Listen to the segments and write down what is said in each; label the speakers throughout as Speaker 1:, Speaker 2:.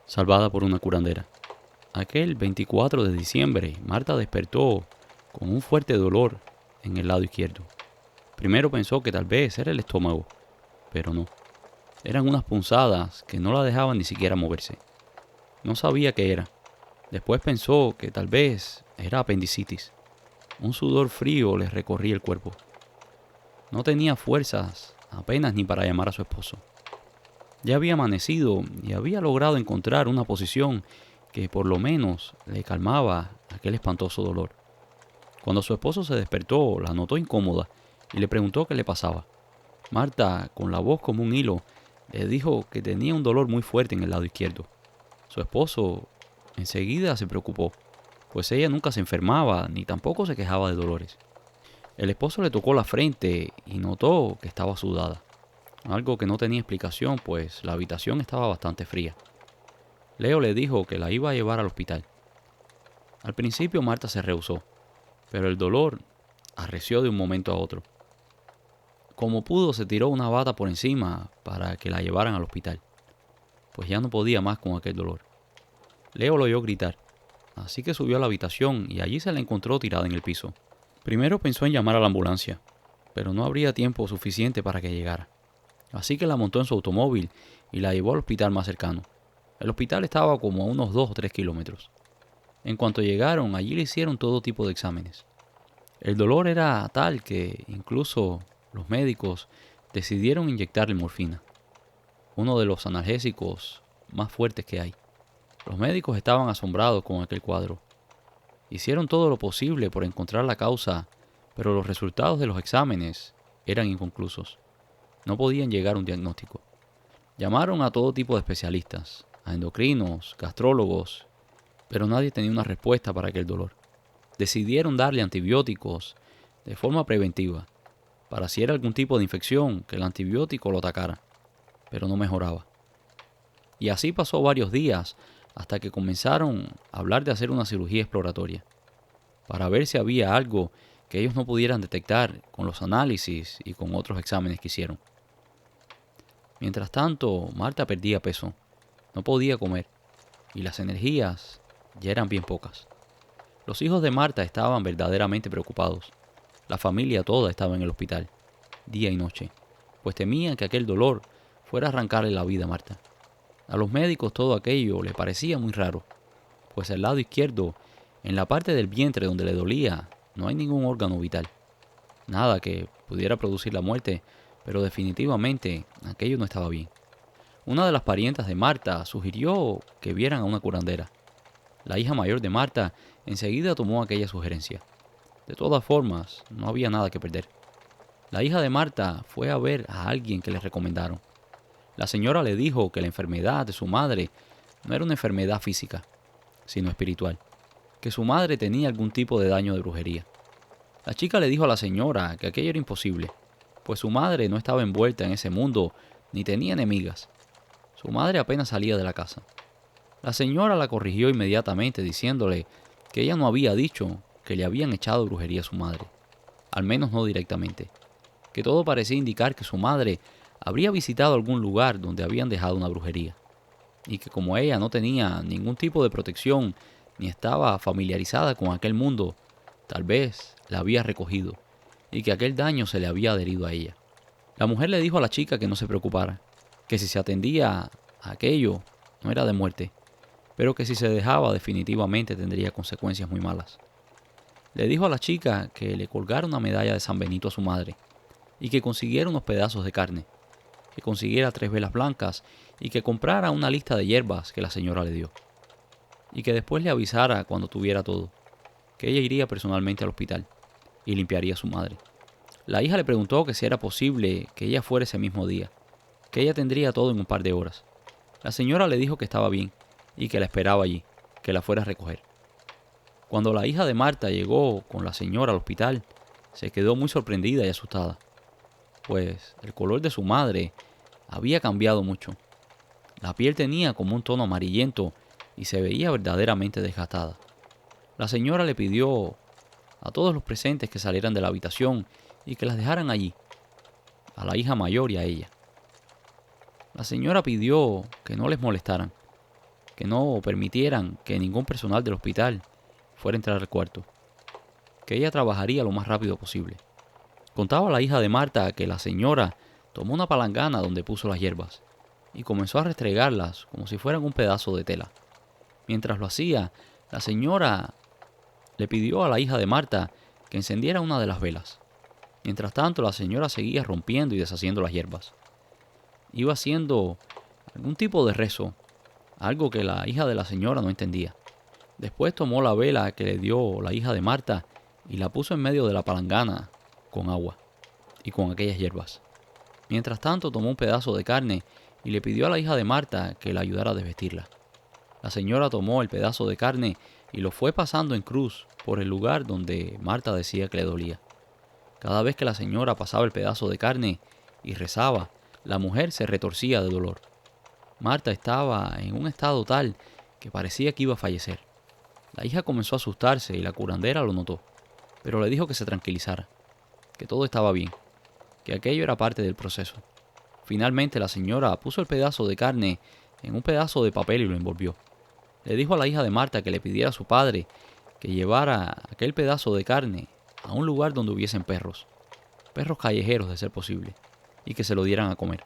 Speaker 1: salvada por una curandera. Aquel 24 de diciembre, Marta despertó con un fuerte dolor en el lado izquierdo. Primero pensó que tal vez era el estómago, pero no. Eran unas punzadas que no la dejaban ni siquiera moverse. No sabía qué era. Después pensó que tal vez era apendicitis. Un sudor frío le recorría el cuerpo. No tenía fuerzas apenas ni para llamar a su esposo. Ya había amanecido y había logrado encontrar una posición que por lo menos le calmaba aquel espantoso dolor. Cuando su esposo se despertó, la notó incómoda y le preguntó qué le pasaba. Marta, con la voz como un hilo, le dijo que tenía un dolor muy fuerte en el lado izquierdo. Su esposo enseguida se preocupó, pues ella nunca se enfermaba ni tampoco se quejaba de dolores. El esposo le tocó la frente y notó que estaba sudada, algo que no tenía explicación, pues la habitación estaba bastante fría. Leo le dijo que la iba a llevar al hospital. Al principio Marta se rehusó, pero el dolor arreció de un momento a otro. Como pudo, se tiró una bata por encima para que la llevaran al hospital, pues ya no podía más con aquel dolor. Leo lo oyó gritar, así que subió a la habitación y allí se la encontró tirada en el piso. Primero pensó en llamar a la ambulancia, pero no habría tiempo suficiente para que llegara. Así que la montó en su automóvil y la llevó al hospital más cercano. El hospital estaba como a unos 2 o 3 kilómetros. En cuanto llegaron, allí le hicieron todo tipo de exámenes. El dolor era tal que incluso los médicos decidieron inyectarle morfina, uno de los analgésicos más fuertes que hay. Los médicos estaban asombrados con aquel cuadro. Hicieron todo lo posible por encontrar la causa, pero los resultados de los exámenes eran inconclusos. No podían llegar a un diagnóstico. Llamaron a todo tipo de especialistas, a endocrinos, gastrólogos, pero nadie tenía una respuesta para aquel dolor. Decidieron darle antibióticos de forma preventiva, para si era algún tipo de infección que el antibiótico lo atacara, pero no mejoraba. Y así pasó varios días hasta que comenzaron a hablar de hacer una cirugía exploratoria, para ver si había algo que ellos no pudieran detectar con los análisis y con otros exámenes que hicieron. Mientras tanto, Marta perdía peso, no podía comer, y las energías ya eran bien pocas. Los hijos de Marta estaban verdaderamente preocupados. La familia toda estaba en el hospital, día y noche, pues temían que aquel dolor fuera a arrancarle la vida a Marta. A los médicos todo aquello le parecía muy raro, pues al lado izquierdo, en la parte del vientre donde le dolía, no hay ningún órgano vital. Nada que pudiera producir la muerte, pero definitivamente aquello no estaba bien. Una de las parientas de Marta sugirió que vieran a una curandera. La hija mayor de Marta enseguida tomó aquella sugerencia. De todas formas, no había nada que perder. La hija de Marta fue a ver a alguien que le recomendaron. La señora le dijo que la enfermedad de su madre no era una enfermedad física, sino espiritual, que su madre tenía algún tipo de daño de brujería. La chica le dijo a la señora que aquello era imposible, pues su madre no estaba envuelta en ese mundo ni tenía enemigas. Su madre apenas salía de la casa. La señora la corrigió inmediatamente diciéndole que ella no había dicho que le habían echado brujería a su madre, al menos no directamente, que todo parecía indicar que su madre habría visitado algún lugar donde habían dejado una brujería, y que como ella no tenía ningún tipo de protección ni estaba familiarizada con aquel mundo, tal vez la había recogido, y que aquel daño se le había adherido a ella. La mujer le dijo a la chica que no se preocupara, que si se atendía a aquello no era de muerte, pero que si se dejaba definitivamente tendría consecuencias muy malas. Le dijo a la chica que le colgara una medalla de San Benito a su madre, y que consiguiera unos pedazos de carne, que consiguiera 3 velas blancas y que comprara una lista de hierbas que la señora le dio, y que después le avisara cuando tuviera todo, que ella iría personalmente al hospital y limpiaría a su madre. La hija le preguntó que si era posible que ella fuera ese mismo día, que ella tendría todo en un par de horas. La señora le dijo que estaba bien y que la esperaba allí, que la fuera a recoger. Cuando la hija de Marta llegó con la señora al hospital, se quedó muy sorprendida y asustada, pues el color de su madre había cambiado mucho. La piel tenía como un tono amarillento y se veía verdaderamente desgastada. La señora le pidió a todos los presentes que salieran de la habitación y que las dejaran allí, a la hija mayor y a ella. La señora pidió que no les molestaran, que no permitieran que ningún personal del hospital fuera a entrar al cuarto, que ella trabajaría lo más rápido posible. Contaba la hija de Marta que la señora tomó una palangana donde puso las hierbas y comenzó a restregarlas como si fueran un pedazo de tela. Mientras lo hacía, la señora le pidió a la hija de Marta que encendiera una de las velas. Mientras tanto, la señora seguía rompiendo y deshaciendo las hierbas. Iba haciendo algún tipo de rezo, algo que la hija de la señora no entendía. Después tomó la vela que le dio la hija de Marta y la puso en medio de la palangana con agua y con aquellas hierbas. Mientras tanto, tomó un pedazo de carne y le pidió a la hija de Marta que la ayudara a desvestirla. La señora tomó el pedazo de carne y lo fue pasando en cruz por el lugar donde Marta decía que le dolía. Cada vez que la señora pasaba el pedazo de carne y rezaba, la mujer se retorcía de dolor. Marta estaba en un estado tal que parecía que iba a fallecer. La hija comenzó a asustarse y la curandera lo notó, pero le dijo que se tranquilizara, que todo estaba bien, que aquello era parte del proceso. Finalmente la señora puso el pedazo de carne en un pedazo de papel y lo envolvió. Le dijo a la hija de Marta que le pidiera a su padre que llevara aquel pedazo de carne a un lugar donde hubiesen perros callejeros de ser posible, y que se lo dieran a comer.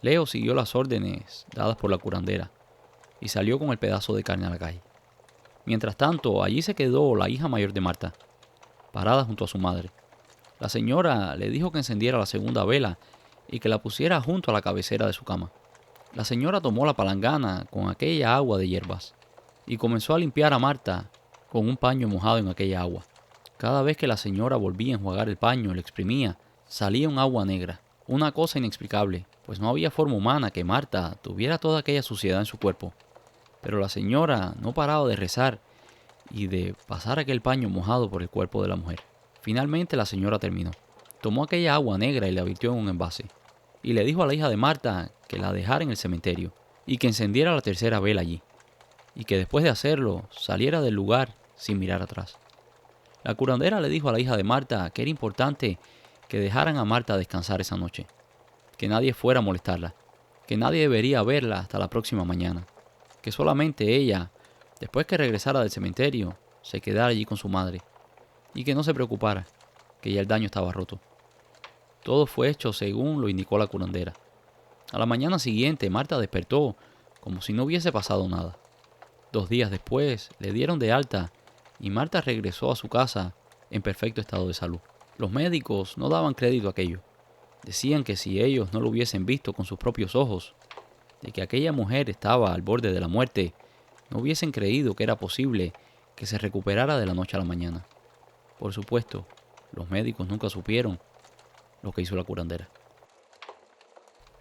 Speaker 1: Leo siguió las órdenes dadas por la curandera y salió con el pedazo de carne a la calle. Mientras tanto, allí se quedó la hija mayor de Marta, parada junto a su madre. La señora le dijo que encendiera la segunda vela y que la pusiera junto a la cabecera de su cama. La señora tomó la palangana con aquella agua de hierbas y comenzó a limpiar a Marta con un paño mojado en aquella agua. Cada vez que la señora volvía a enjuagar el paño y lo exprimía, salía un agua negra, una cosa inexplicable, pues no había forma humana que Marta tuviera toda aquella suciedad en su cuerpo. Pero la señora no paraba de rezar y de pasar aquel paño mojado por el cuerpo de la mujer. Finalmente la señora terminó. Tomó aquella agua negra y la vertió en un envase, y le dijo a la hija de Marta que la dejara en el cementerio y que encendiera la tercera vela allí, y que después de hacerlo saliera del lugar sin mirar atrás. La curandera le dijo a la hija de Marta que era importante que dejaran a Marta descansar esa noche, que nadie fuera a molestarla, que nadie debería verla hasta la próxima mañana, que solamente ella, después que regresara del cementerio, se quedara allí con su madre, y que no se preocupara, que ya el daño estaba roto. Todo fue hecho según lo indicó la curandera. A la mañana siguiente, Marta despertó como si no hubiese pasado nada. 2 días después, le dieron de alta y Marta regresó a su casa en perfecto estado de salud. Los médicos no daban crédito a aquello. Decían que si ellos no lo hubiesen visto con sus propios ojos, de que aquella mujer estaba al borde de la muerte, no hubiesen creído que era posible que se recuperara de la noche a la mañana. Por supuesto, los médicos nunca supieron lo que hizo la curandera.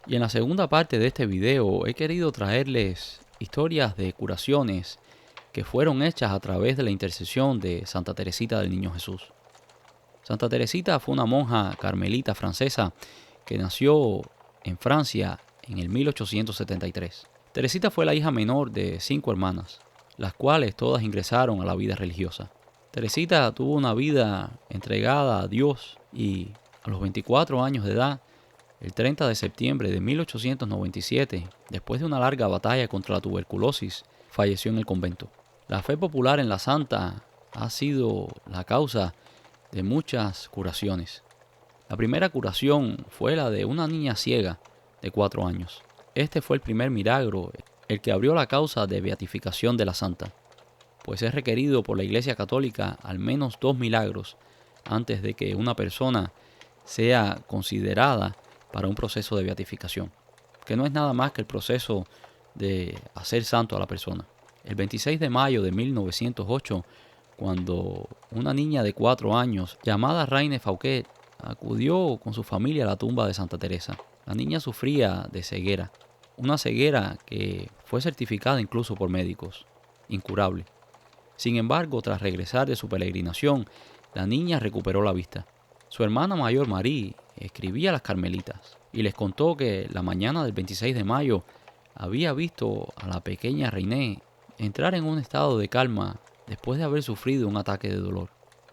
Speaker 1: Y en la segunda parte de este video he querido traerles historias de curaciones que fueron hechas a través de la intercesión de Santa Teresita del Niño Jesús. Santa Teresita fue una monja carmelita francesa que nació en Francia en el 1873. Teresita fue la hija menor de 5 hermanas, las cuales todas ingresaron a la vida religiosa. Teresita tuvo una vida entregada a Dios y a los 24 años de edad, el 30 de septiembre de 1897, después de una larga batalla contra la tuberculosis, falleció en el convento. La fe popular en la santa ha sido la causa de muchas curaciones. La primera curación fue la de una niña ciega de 4 años. Este fue el primer milagro, el que abrió la causa de beatificación de la santa, pues es requerido por la Iglesia Católica al menos 2 milagros antes de que una persona sea considerada para un proceso de beatificación, que no es nada más que el proceso de hacer santo a la persona. El 26 de mayo de 1908, cuando una niña de 4 años llamada Raine Fauquet acudió con su familia a la tumba de Santa Teresa. La niña sufría de ceguera, una ceguera que fue certificada incluso por médicos, incurable. Sin embargo, tras regresar de su peregrinación, la niña recuperó la vista. Su hermana mayor Marie escribía a las carmelitas y les contó que la mañana del 26 de mayo había visto a la pequeña Raine entrar en un estado de calma después de haber sufrido un ataque de dolor.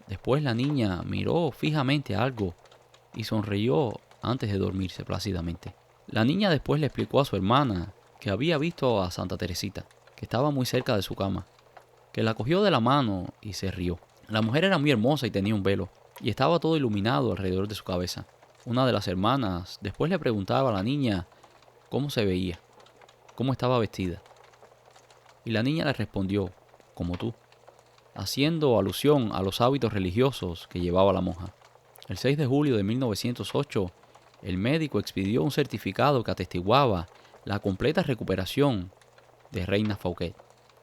Speaker 1: Después la niña miró fijamente a algo y sonrió antes de dormirse plácidamente. La niña después le explicó a su hermana que había visto a Santa Teresita, que estaba muy cerca de su cama, que la cogió de la mano y se rió. La mujer era muy hermosa y tenía un velo, y estaba todo iluminado alrededor de su cabeza. Una de las hermanas después le preguntaba a la niña cómo se veía, cómo estaba vestida. Y la niña le respondió, como tú, haciendo alusión a los hábitos religiosos que llevaba la monja. El 6 de julio de 1908, el médico expidió un certificado que atestiguaba la completa recuperación de Reina Fouquet.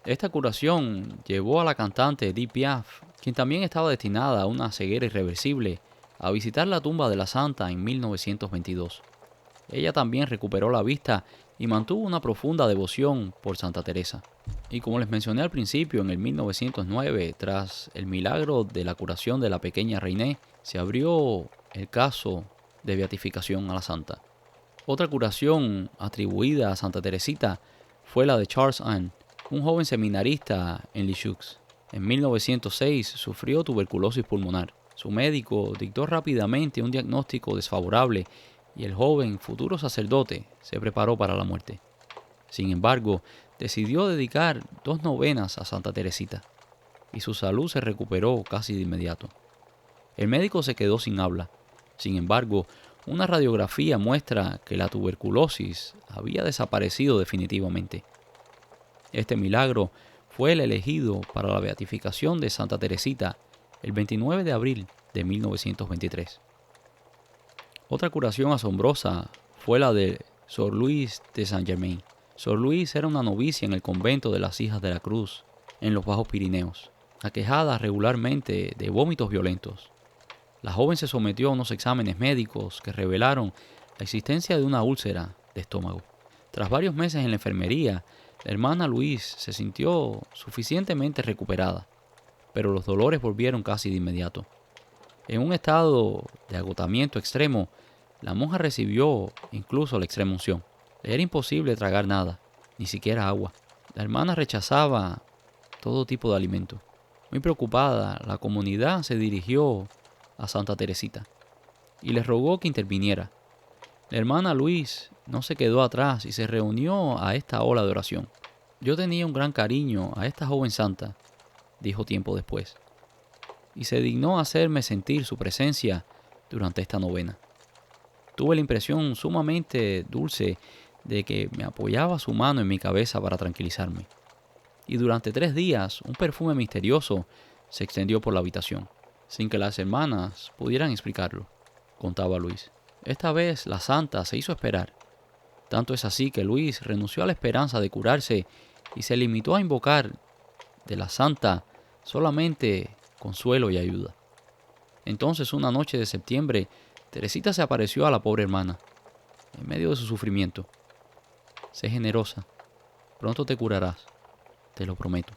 Speaker 1: Esta curación llevó a la cantante Edith Piaf, quien también estaba destinada a una ceguera irreversible, a visitar la tumba de la santa en 1922. Ella también recuperó la vista y mantuvo una profunda devoción por Santa Teresa. Y como les mencioné al principio, en el 1909, tras el milagro de la curación de la pequeña Reine, se abrió el caso de beatificación a la santa. Otra curación atribuida a Santa Teresita fue la de Charles Anne, un joven seminarista en Lisieux. En 1906 sufrió tuberculosis pulmonar. Su médico dictó rápidamente un diagnóstico desfavorable y el joven futuro sacerdote se preparó para la muerte. Sin embargo, decidió dedicar 2 novenas a Santa Teresita y su salud se recuperó casi de inmediato. El médico se quedó sin habla. Sin embargo, una radiografía muestra que la tuberculosis había desaparecido definitivamente. Este milagro fue el elegido para la beatificación de Santa Teresita el 29 de abril de 1923. Otra curación asombrosa fue la de Sor Louise de Saint-Germain. Sor Louise era una novicia en el convento de las Hijas de la Cruz, en los Bajos Pirineos, aquejada regularmente de vómitos violentos. La joven se sometió a unos exámenes médicos que revelaron la existencia de una úlcera de estómago. Tras varios meses en la enfermería, la hermana Louise se sintió suficientemente recuperada, pero los dolores volvieron casi de inmediato. En un estado de agotamiento extremo, la monja recibió incluso la extrema unción. Le era imposible tragar nada, ni siquiera agua. La hermana rechazaba todo tipo de alimento. Muy preocupada, la comunidad se dirigió a Santa Teresita y le rogó que interviniera. La hermana Louise no se quedó atrás y se reunió a esta ola de oración. Yo tenía un gran cariño a esta joven santa, dijo tiempo después, y se dignó hacerme sentir su presencia durante esta novena. Tuve la impresión sumamente dulce de que me apoyaba su mano en mi cabeza para tranquilizarme. Y durante 3 días un perfume misterioso se extendió por la habitación, sin que las hermanas pudieran explicarlo, contaba Luis. Esta vez la santa se hizo esperar. Tanto es así que Luis renunció a la esperanza de curarse y se limitó a invocar de la santa solamente consuelo y ayuda. Entonces, una noche de septiembre, Teresita se apareció a la pobre hermana, en medio de su sufrimiento. Sé generosa, pronto te curarás, te lo prometo.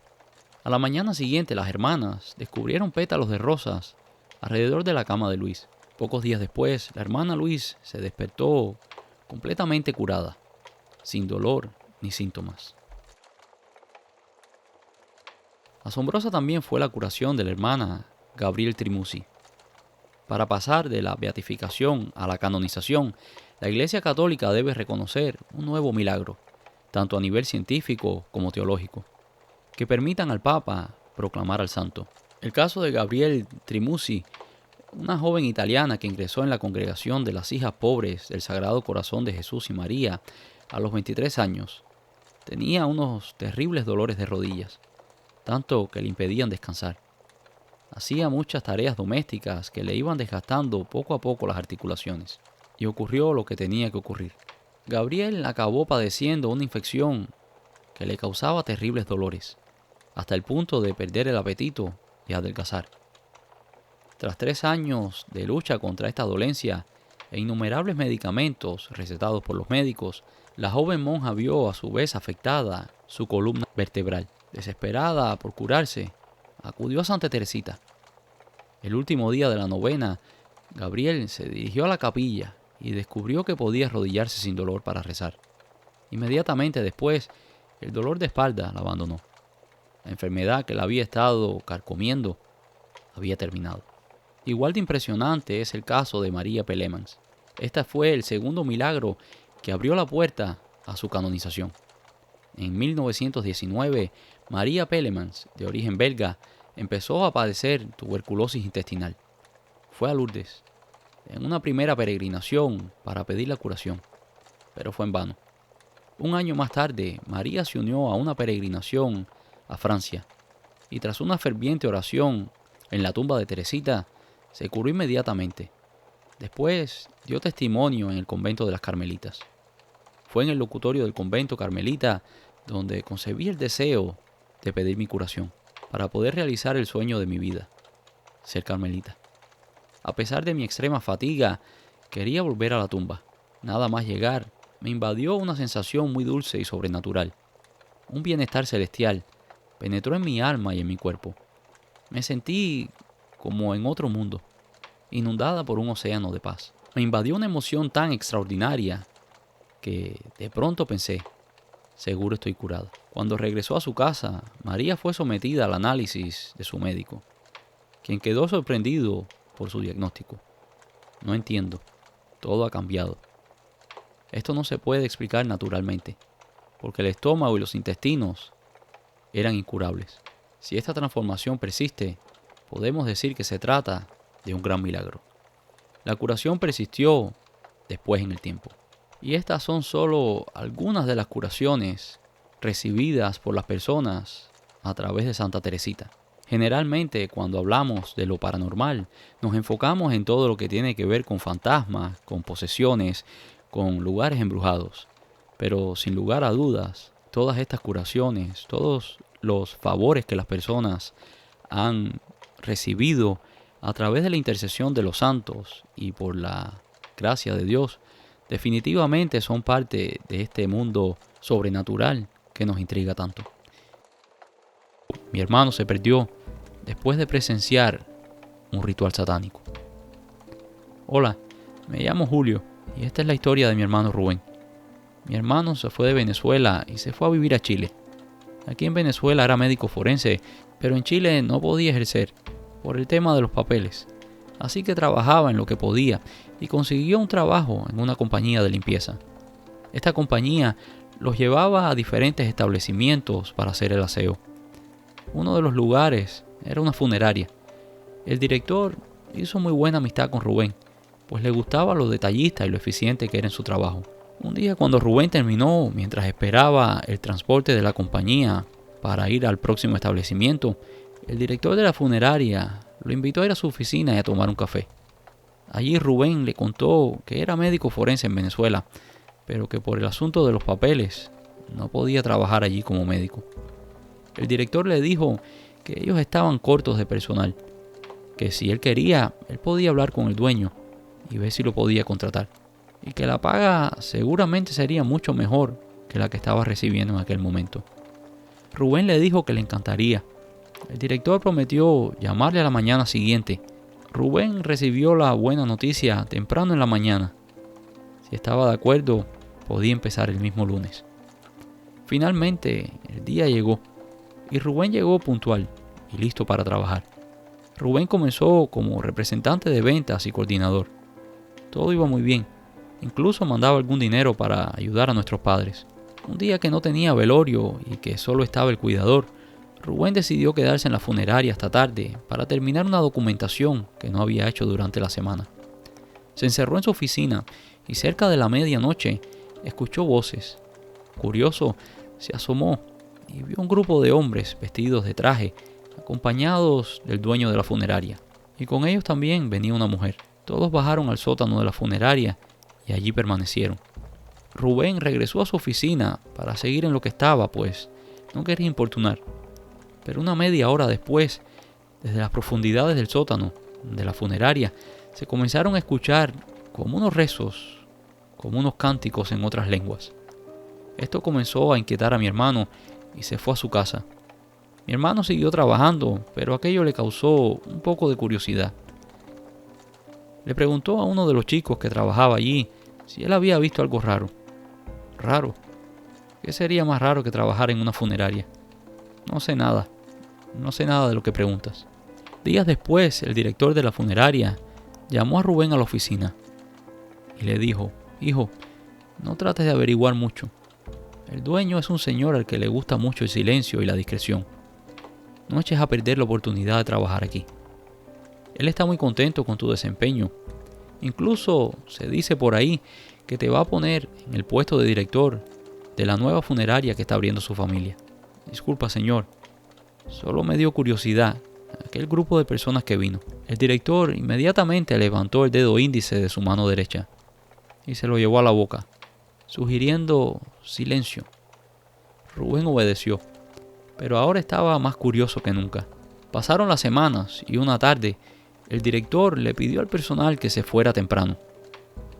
Speaker 1: A la mañana siguiente, las hermanas descubrieron pétalos de rosas alrededor de la cama de Luis. Pocos días después, la hermana Luis se despertó completamente curada, sin dolor ni síntomas. Asombrosa también fue la curación de la hermana Gabrielle Trimussi. Para pasar de la beatificación a la canonización, la Iglesia Católica debe reconocer un nuevo milagro, tanto a nivel científico como teológico, que permitan al Papa proclamar al santo. El caso de Gabrielle Trimussi, una joven italiana que ingresó en la congregación de las Hijas Pobres del Sagrado Corazón de Jesús y María a los 23 años, tenía unos terribles dolores de rodillas, tanto que le impedían descansar. Hacía muchas tareas domésticas que le iban desgastando poco a poco las articulaciones. Y ocurrió lo que tenía que ocurrir. Gabrielle acabó padeciendo una infección que le causaba terribles dolores, hasta el punto de perder el apetito y adelgazar. Tras 3 años de lucha contra esta dolencia e innumerables medicamentos recetados por los médicos, la joven monja vio a su vez afectada su columna vertebral. Desesperada por curarse, acudió a Santa Teresita. El último día de la novena, Gabrielle se dirigió a la capilla y descubrió que podía arrodillarse sin dolor para rezar. Inmediatamente después, el dolor de espalda la abandonó. La enfermedad que la había estado carcomiendo había terminado. Igual de impresionante es el caso de María Pelemans. Este fue el segundo milagro que abrió la puerta a su canonización. En 1919, María Pellemans, de origen belga, empezó a padecer tuberculosis intestinal. Fue a Lourdes, en una primera peregrinación para pedir la curación, pero fue en vano. Un año más tarde, María se unió a una peregrinación a Francia y tras una ferviente oración en la tumba de Teresita, se curó inmediatamente. Después dio testimonio en el convento de las Carmelitas. Fue en el locutorio del convento carmelita donde concebí el deseo de pedir mi curación para poder realizar el sueño de mi vida, ser carmelita. A pesar de mi extrema fatiga, quería volver a la tumba. Nada más llegar, me invadió una sensación muy dulce y sobrenatural. Un bienestar celestial penetró en mi alma y en mi cuerpo. Me sentí como en otro mundo, inundada por un océano de paz. Me invadió una emoción tan extraordinaria que de pronto pensé, seguro estoy curado. Cuando regresó a su casa, María fue sometida al análisis de su médico, quien quedó sorprendido por su diagnóstico. No entiendo, todo ha cambiado. Esto no se puede explicar naturalmente, porque el estómago y los intestinos eran incurables. Si esta transformación persiste, podemos decir que se trata de un gran milagro. La curación persistió después en el tiempo. Y estas son solo algunas de las curaciones recibidas por las personas a través de Santa Teresita. Generalmente, cuando hablamos de lo paranormal, nos enfocamos en todo lo que tiene que ver con fantasmas, con posesiones, con lugares embrujados. Pero sin lugar a dudas, todas estas curaciones, todos los favores que las personas han recibido a través de la intercesión de los santos y por la gracia de Dios, definitivamente son parte de este mundo sobrenatural que nos intriga tanto. Mi hermano se perdió después de presenciar un ritual satánico. Hola, me llamo Julio y esta es la historia de mi hermano Rubén. Mi hermano se fue de Venezuela y se fue a vivir a Chile. Aquí en Venezuela era médico forense, pero en Chile no podía ejercer por el tema de los papeles. Así que trabajaba en lo que podía y consiguió un trabajo en una compañía de limpieza. Esta compañía los llevaba a diferentes establecimientos para hacer el aseo. Uno de los lugares era una funeraria. El director hizo muy buena amistad con Rubén, pues le gustaba lo detallista y lo eficiente que era en su trabajo. Un día cuando Rubén terminó, mientras esperaba el transporte de la compañía para ir al próximo establecimiento, el director de la funeraria lo invitó a ir a su oficina y a tomar un café. Allí Rubén le contó que era médico forense en Venezuela, pero que por el asunto de los papeles no podía trabajar allí como médico. El director le dijo que ellos estaban cortos de personal, que si él quería, él podía hablar con el dueño y ver si lo podía contratar, y que la paga seguramente sería mucho mejor que la que estaba recibiendo en aquel momento. Rubén le dijo que le encantaría. El director prometió llamarle a la mañana siguiente. Rubén recibió la buena noticia temprano en la mañana. Si estaba de acuerdo, podía empezar el mismo lunes. Finalmente, el día llegó y Rubén llegó puntual y listo para trabajar. Rubén comenzó como representante de ventas y coordinador. Todo iba muy bien. Incluso mandaba algún dinero para ayudar a nuestros padres. Un día que no tenía velorio y que solo estaba el cuidador, Rubén decidió quedarse en la funeraria hasta tarde para terminar una documentación que no había hecho durante la semana. Se encerró en su oficina y cerca de la medianoche escuchó voces. Curioso, se asomó y vio un grupo de hombres vestidos de traje, acompañados del dueño de la funeraria. Y con ellos también venía una mujer. Todos bajaron al sótano de la funeraria y allí permanecieron. Rubén regresó a su oficina para seguir en lo que estaba, pues no quería importunar. Pero una media hora después, desde las profundidades del sótano de la funeraria, se comenzaron a escuchar como unos rezos, como unos cánticos en otras lenguas. Esto comenzó a inquietar a mi hermano y se fue a su casa. Mi hermano siguió trabajando, pero aquello le causó un poco de curiosidad. Le preguntó a uno de los chicos que trabajaba allí si él había visto algo raro. ¿Raro? ¿Qué sería más raro que trabajar en una funeraria? No sé nada de lo que preguntas. Días después, el director de la funeraria llamó a Rubén a la oficina y le dijo: hijo, no trates de averiguar mucho. El dueño es un señor al que le gusta mucho el silencio y la discreción. No eches a perder la oportunidad de trabajar aquí. Él está muy contento con tu desempeño. Incluso se dice por ahí que te va a poner en el puesto de director de la nueva funeraria que está abriendo su familia. Disculpa, señor. Solo me dio curiosidad aquel grupo de personas que vino. El director inmediatamente levantó el dedo índice de su mano derecha y se lo llevó a la boca, sugiriendo silencio. Rubén obedeció, pero ahora estaba más curioso que nunca. Pasaron las semanas y una tarde el director le pidió al personal que se fuera temprano.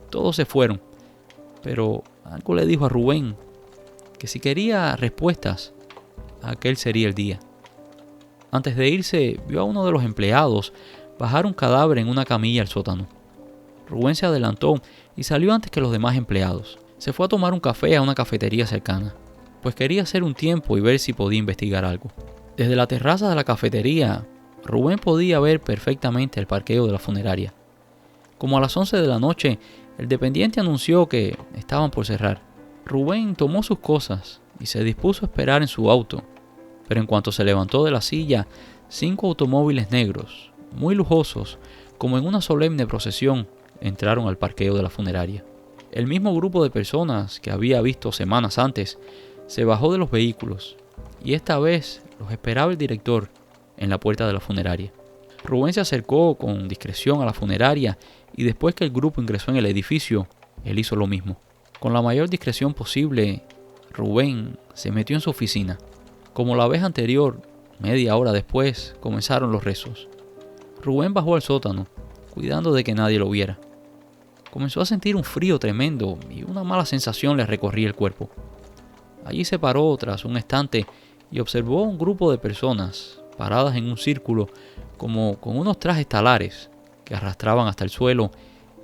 Speaker 1: Todos se fueron, pero algo le dijo a Rubén que si quería respuestas, aquel sería el día. Antes de irse, vio a uno de los empleados bajar un cadáver en una camilla al sótano. Rubén se adelantó y salió antes que los demás empleados. Se fue a tomar un café a una cafetería cercana, pues quería hacer un tiempo y ver si podía investigar algo. Desde la terraza de la cafetería, Rubén podía ver perfectamente el parqueo de la funeraria. Como a las 11 de la noche, el dependiente anunció que estaban por cerrar. Rubén tomó sus cosas y se dispuso a esperar en su auto, pero en cuanto se levantó de la silla, 5 automóviles negros, muy lujosos, como en una solemne procesión, entraron al parqueo de la funeraria. El mismo grupo de personas que había visto semanas antes se bajó de los vehículos y esta vez los esperaba el director en la puerta de la funeraria. Rubén se acercó con discreción a la funeraria y después que el grupo ingresó en el edificio, él hizo lo mismo. Con la mayor discreción posible, Rubén se metió en su oficina. Como la vez anterior, media hora después, comenzaron los rezos. Rubén bajó al sótano, cuidando de que nadie lo viera. Comenzó a sentir un frío tremendo y una mala sensación le recorría el cuerpo. Allí se paró tras un estante y observó un grupo de personas paradas en un círculo como con unos trajes talares que arrastraban hasta el suelo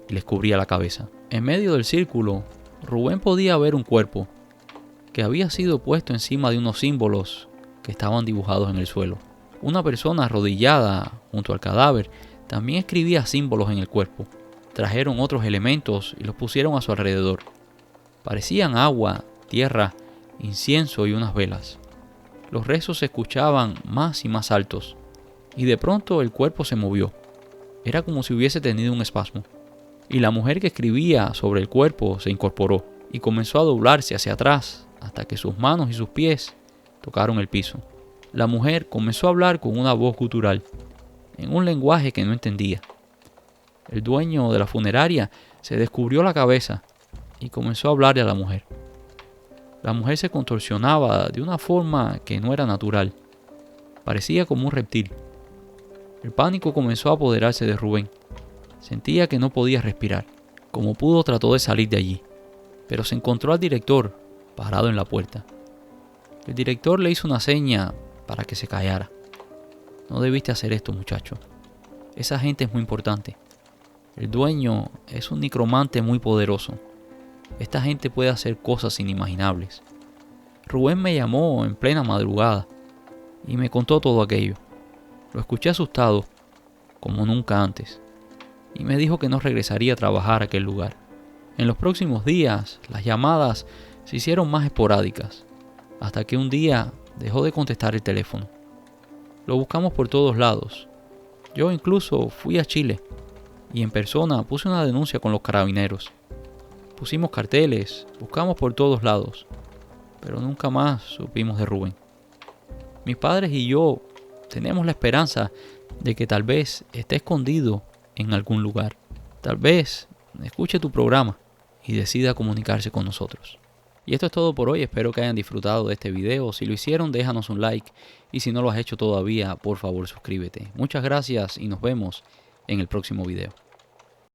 Speaker 1: y les cubría la cabeza. En medio del círculo, Rubén podía ver un cuerpo que había sido puesto encima de unos símbolos que estaban dibujados en el suelo. Una persona arrodillada junto al cadáver también escribía símbolos en el cuerpo. Trajeron otros elementos y los pusieron a su alrededor. Parecían agua, tierra, incienso y unas velas. Los rezos se escuchaban más y más altos, y de pronto el cuerpo se movió. Era como si hubiese tenido un espasmo. Y la mujer que escribía sobre el cuerpo se incorporó y comenzó a doblarse hacia atrás hasta que sus manos y sus pies tocaron el piso. La mujer comenzó a hablar con una voz gutural, en un lenguaje que no entendía. El dueño de la funeraria se descubrió la cabeza y comenzó a hablarle a la mujer. La mujer se contorsionaba de una forma que no era natural. Parecía como un reptil. El pánico comenzó a apoderarse de Rubén. Sentía que no podía respirar. Como pudo trató de salir de allí, pero se encontró al director parado en la puerta. El director le hizo una seña para que se callara. No debiste hacer esto, muchacho. Esa gente es muy importante. El dueño es un necromante muy poderoso. Esta gente puede hacer cosas inimaginables. Rubén me llamó en plena madrugada y me contó todo aquello. Lo escuché asustado, como nunca antes, y me dijo que no regresaría a trabajar a aquel lugar. En los próximos días, las llamadas se hicieron más esporádicas, hasta que un día dejó de contestar el teléfono. Lo buscamos por todos lados. Yo incluso fui a Chile y en persona puse una denuncia con los carabineros. Pusimos carteles, buscamos por todos lados, pero nunca más supimos de Rubén. Mis padres y yo tenemos la esperanza de que tal vez esté escondido en algún lugar. Tal vez escuche tu programa y decida comunicarse con nosotros. Y esto es todo por hoy, espero que hayan disfrutado de este video. Si lo hicieron, déjanos un like y si no lo has hecho todavía, por favor suscríbete. Muchas gracias y nos vemos en el próximo video.